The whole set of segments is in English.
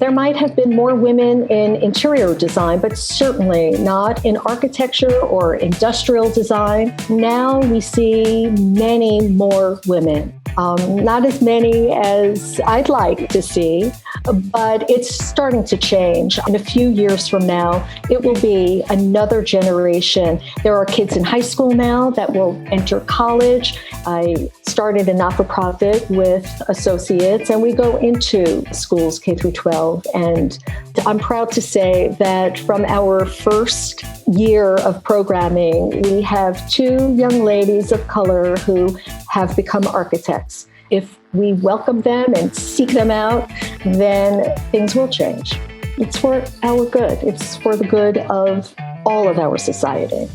There might have been more women in interior design, but certainly not in architecture or industrial design. Now we see many more women. Not as many as I'd like to see, but it's starting to change. In a few years from now, it will be another generation. There are kids in high school now that will enter college. I started a not-for-profit with associates, and we go into schools K through 12. And I'm proud to say that from our first year of programming, we have 2 young ladies of color who have become architects. If we welcome them and seek them out, then things will change. It's for our good. It's for the good of all of our society.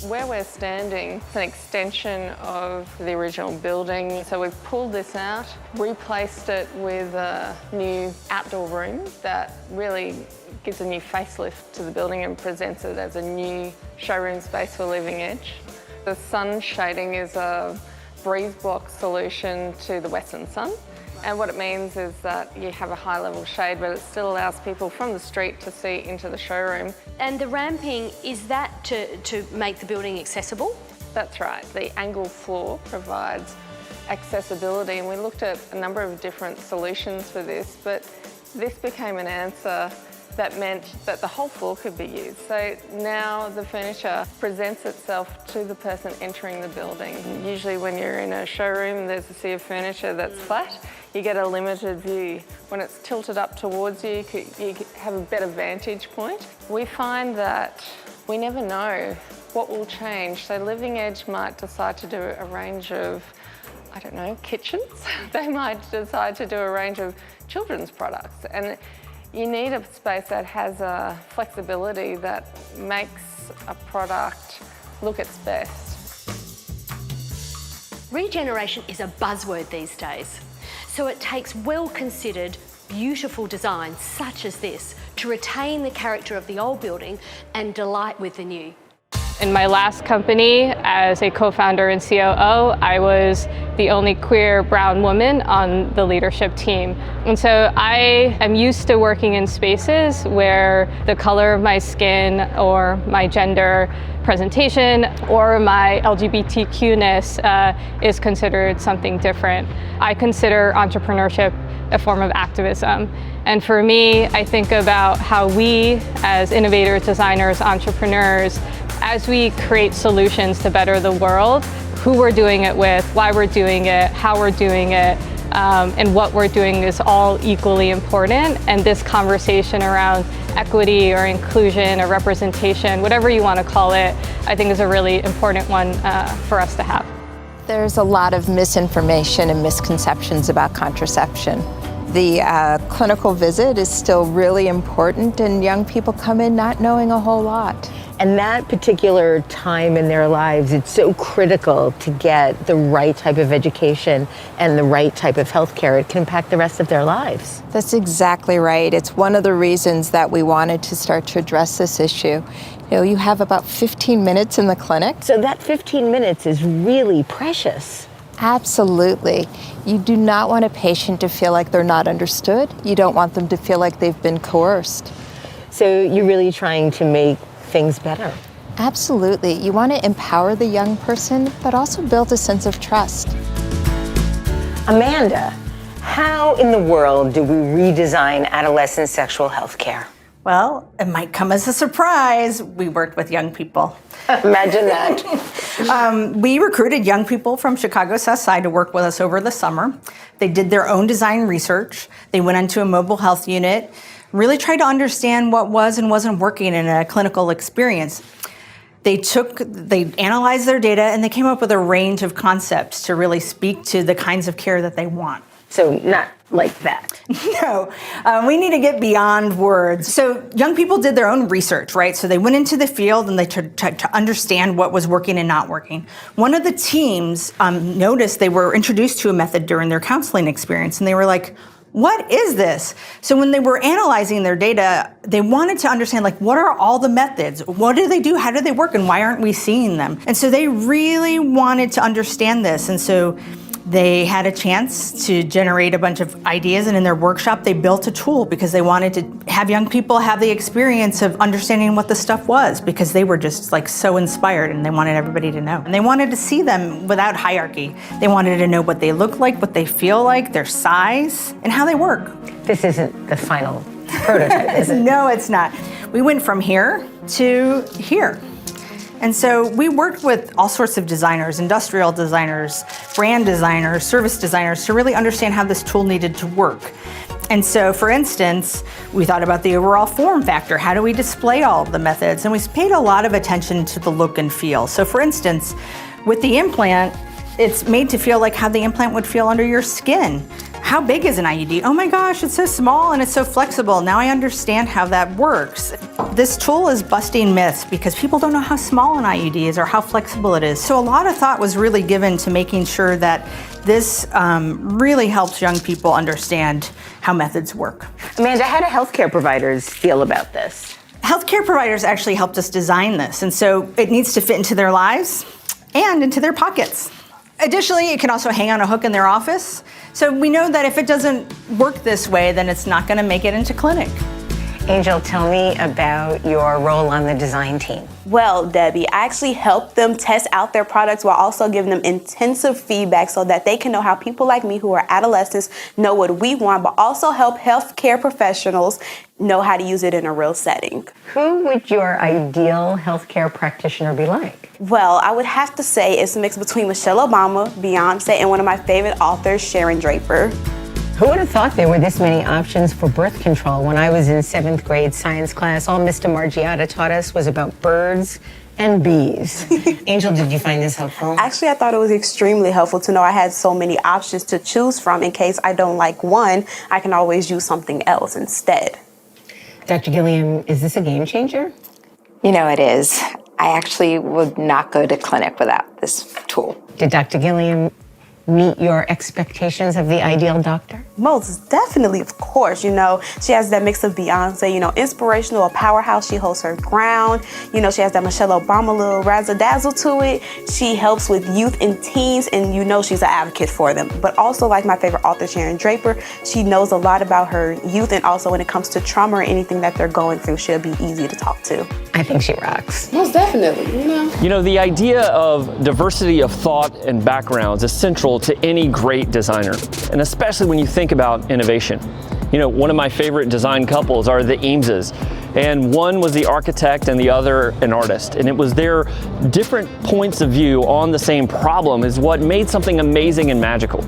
Where we're standing is an extension of the original building. So we've pulled this out, replaced it with a new outdoor room that really gives a new facelift to the building and presents it as a new showroom space for Living Edge. The sun shading is a breeze block solution to the western sun. And what it means is that you have a high level shade, but it still allows people from the street to see into the showroom. And the ramping, is that to make the building accessible? That's right. The angled floor provides accessibility, and we looked at a number of different solutions for this, but this became an answer that meant that the whole floor could be used. So now the furniture presents itself to the person entering the building. Usually when you're in a showroom, there's a sea of furniture that's flat. You get a limited view. When it's tilted up towards you, you have a better vantage point. We find that we never know what will change. So Living Edge might decide to do a range of, I don't know, kitchens. They might decide to do a range of children's products. And you need a space that has a flexibility that makes a product look its best. Regeneration is a buzzword these days. So it takes well-considered, beautiful designs such as this to retain the character of the old building and delight with the new. In my last company, as a co-founder and COO, I was the only queer brown woman on the leadership team. And so I am used to working in spaces where the color of my skin or my gender presentation or my LGBTQ-ness is considered something different. I consider entrepreneurship a form of activism. And for me, I think about how we, as innovators, designers, entrepreneurs, as we create solutions to better the world, who we're doing it with, why we're doing it, how we're doing it, and what we're doing is all equally important. And this conversation around equity or inclusion or representation, whatever you want to call it, I think is a really important one for us to have. There's a lot of misinformation and misconceptions about contraception. The clinical visit is still really important, and young people come in not knowing a whole lot. And that particular time in their lives, it's so critical to get the right type of education and the right type of healthcare. It can impact the rest of their lives. That's exactly right. It's one of the reasons that we wanted to start to address this issue. You know, you have about 15 minutes in the clinic. So that 15 minutes is really precious. Absolutely. You do not want a patient to feel like they're not understood. You don't want them to feel like they've been coerced. So you're really trying to make things better. Absolutely. You want to empower the young person, but also build a sense of trust. Amanda, how in the world do we redesign adolescent sexual health care? Well, it might come as a surprise. We worked with young people. Imagine that. We recruited young people from Chicago South Side to work with us over the summer. They did their own design research. They went into a mobile health unit, really tried to understand what was and wasn't working in a clinical experience. They analyzed their data, and they came up with a range of concepts to really speak to the kinds of care that they want. So not like that. No, we need to get beyond words. So young people did their own research, right? So they went into the field and they tried to understand what was working and not working. One of the teams noticed they were introduced to a method during their counseling experience, and they were like, what is this? So when they were analyzing their data, they wanted to understand, like, what are all the methods? What do they do? How do they work? And why aren't we seeing them? And so they really wanted to understand this. And so They had a chance to generate a bunch of ideas, and in their workshop they built a tool because they wanted to have young people have the experience of understanding what the stuff was, because they were just like so inspired and they wanted everybody to know. And they wanted to see them without hierarchy. They wanted to know what they look like, what they feel like, their size, and how they work. This isn't the final prototype, is it? No, it's not. We went from here to here. And so we worked with all sorts of designers, industrial designers, brand designers, service designers, to really understand how this tool needed to work. And so, for instance, we thought about the overall form factor. How do we display all of the methods? And we paid a lot of attention to the look and feel. So for instance, with the implant, it's made to feel like how the implant would feel under your skin. How big is an IUD? Oh my gosh, it's so small and it's so flexible. Now I understand how that works. This tool is busting myths because people don't know how small an IUD is or how flexible it is. So a lot of thought was really given to making sure that this really helps young people understand how methods work. Amanda, how do healthcare providers feel about this? Healthcare providers actually helped us design this, and so it needs to fit into their lives and into their pockets. Additionally, it can also hang on a hook in their office. So we know that if it doesn't work this way, then it's not going to make it into clinic. Angel, tell me about your role on the design team. Well, Debbie, I actually help them test out their products while also giving them intensive feedback so that they can know how people like me who are adolescents know what we want, but also help healthcare professionals know how to use it in a real setting. Who would your ideal healthcare practitioner be like? Well, I would have to say it's a mix between Michelle Obama, Beyonce, and one of my favorite authors, Sharon Draper. Who would have thought there were this many options for birth control? When I was in 7th grade science class, all Mr. Margiotta taught us was about birds and bees. Angel, did you find this helpful? Actually, I thought it was extremely helpful to know I had so many options to choose from. In case I don't like one, I can always use something else instead. Dr. Gilliam, is this a game changer? You know, it is. I actually would not go to clinic without this tool. Did Dr. Gilliam meet your expectations of the ideal doctor? Most definitely, of course. You know, she has that mix of Beyonce, you know, inspirational, a powerhouse. She holds her ground. You know, she has that Michelle Obama little razzle-dazzle to it. She helps with youth and teens, and you know she's an advocate for them. But also, like my favorite author, Sharon Draper, she knows a lot about her youth, and also when it comes to trauma or anything that they're going through, she'll be easy to talk to. I think she rocks. Most definitely, you know. You know, the idea of diversity of thought and backgrounds is central to any great designer, and especially when you think about innovation. You know, one of my favorite design couples are the Eameses, and one was the architect and the other an artist, and it was their different points of view on the same problem is what made something amazing and magical.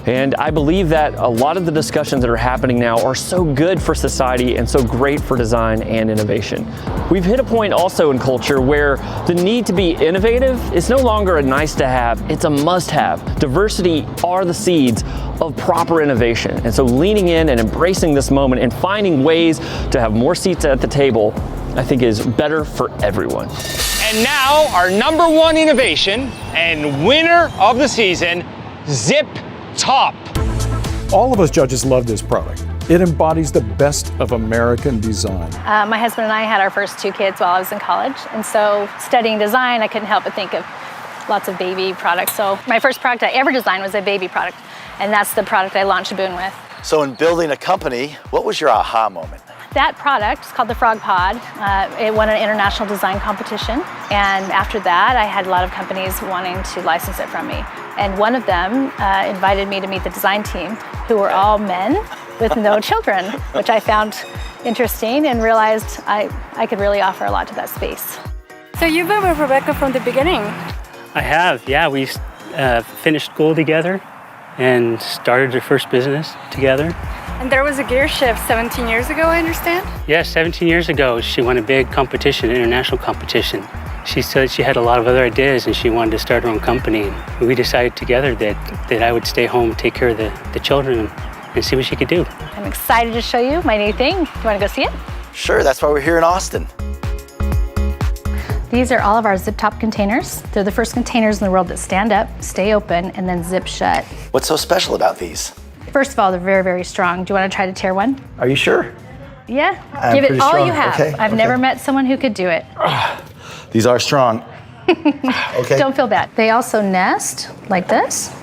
And I believe that a lot of the discussions that are happening now are so good for society and so great for design and innovation. We've hit a point also in culture where the need to be innovative is no longer a nice to have, it's a must have. Diversity are the seeds of proper innovation. And so leaning in and embracing this moment and finding ways to have more seats at the table, I think is better for everyone. And now our #1 innovation and winner of the season, Zip Top. All of us judges love this product. It embodies the best of American design. My husband and I had our first 2 kids while I was in college, and so studying design, I couldn't help but think of lots of baby products. So my first product I ever designed was a baby product, and that's the product I launched Boon with. So in building a company, what was your aha moment? That product is called the Frog Pod. It won an international design competition, and after that, I had a lot of companies wanting to license it from me. And one of them invited me to meet the design team, who were all men with no children, which I found interesting and realized I could really offer a lot to that space. So you've been with Rebecca from the beginning? I have, yeah. We finished school together and started our first business together. And there was a gear shift 17 years ago, I understand? Yeah, 17 years ago, she won a big competition, international competition. She said she had a lot of other ideas and she wanted to start her own company. And we decided together that I would stay home, take care of the children, and see what she could do. I'm excited to show you my new thing. Do you want to go see it? Sure, that's why we're here in Austin. These are all of our zip top containers. They're the first containers in the world that stand up, stay open, and then zip shut. What's so special about these? First of all, they're very, very strong. Do you want to try to tear one? Are you sure? Yeah, I'm give it pretty all strong. you have. Okay, I've never met someone who could do it. These are strong. Okay. Don't feel bad. They also nest like this.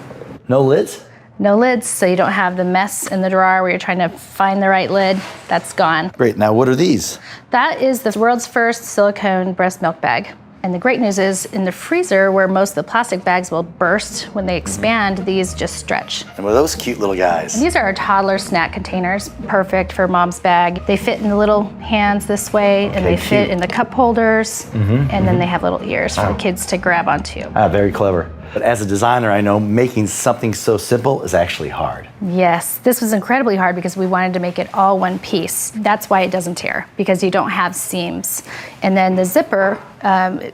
No lids? No lids, so you don't have the mess in the drawer where you're trying to find the right lid. That's gone. Great. Now, what are these? That is the world's first silicone breast milk bag. And the great news is in the freezer where most of the plastic bags will burst when they expand, these just stretch. And what are those cute little guys? And these are our toddler snack containers, perfect for mom's bag. They fit in the little hands this way, and they fit in the cup holders, and then they have little ears for the kids to grab onto. Very clever. But as a designer, I know making something so simple is actually hard. Yes, this was incredibly hard because we wanted to make it all one piece. That's why it doesn't tear, because you don't have seams. And then the zipper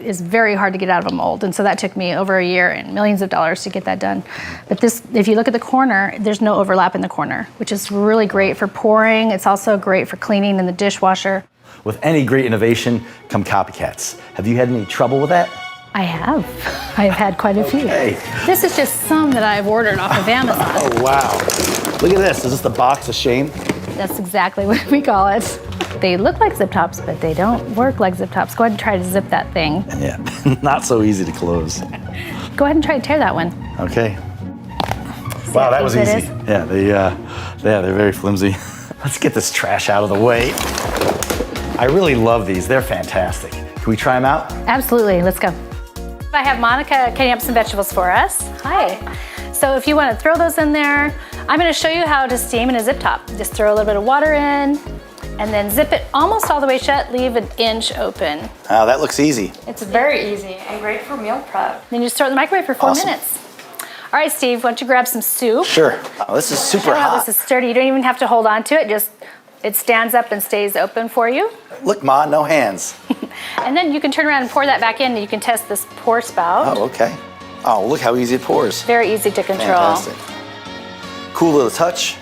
is very hard to get out of a mold. And so that took me over a year and millions of dollars to get that done. But this, if you look at the corner, there's no overlap in the corner, which is really great for pouring. It's also great for cleaning in the dishwasher. With any great innovation come copycats. Have you had any trouble with that? I have. I've had quite a few. This is just some that I've ordered off of Amazon. Oh, wow. Look at this. Is this the box of shame? That's exactly what we call it. They look like zip tops, but they don't work like zip tops. Go ahead and try to zip that thing. Yeah, not so easy to close. Go ahead and try to tear that one. Okay. Wow, that was easy. Yeah, they're very flimsy. Let's get this trash out of the way. I really love these. They're fantastic. Can we try them out? Absolutely. Let's go. I have Monica cutting up some vegetables for us. Hi. So if you want to throw those in there, I'm going to show you how to steam in a zip top. Just throw a little bit of water in and then zip it almost all the way shut, leave an inch open. Oh, that looks easy. It's very easy and great for meal prep. Then you just throw it in the microwave for 4 minutes. All right, Steve, why don't you grab some soup? Sure. Oh, this is super Show how hot. this is sturdy. You don't even have to hold on to it. Just it stands up and stays open for you. Look, Ma, no hands. And then you can turn around and pour that back in, and you can test this pour spout. Oh, okay. Oh, look how easy it pours. Very easy to control. Fantastic. Cool little touch.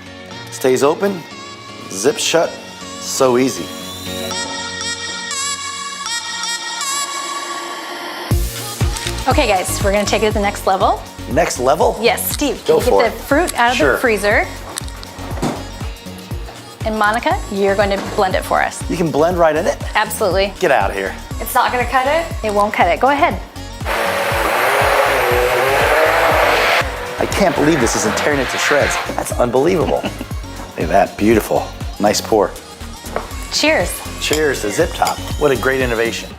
Stays open. Zips shut. So easy. Okay, guys, we're gonna take it to the next level. Next level? Yes, Steve, Go can you for get the fruit out of the freezer? And Monica, you're going to blend it for us. You can blend right in it? Absolutely. Get out of here. It's not gonna cut it? It won't cut it. Go ahead. I can't believe this isn't tearing it to shreds. That's unbelievable. Look at that, beautiful. Nice pour. Cheers. Cheers to Zip Top. What a great innovation.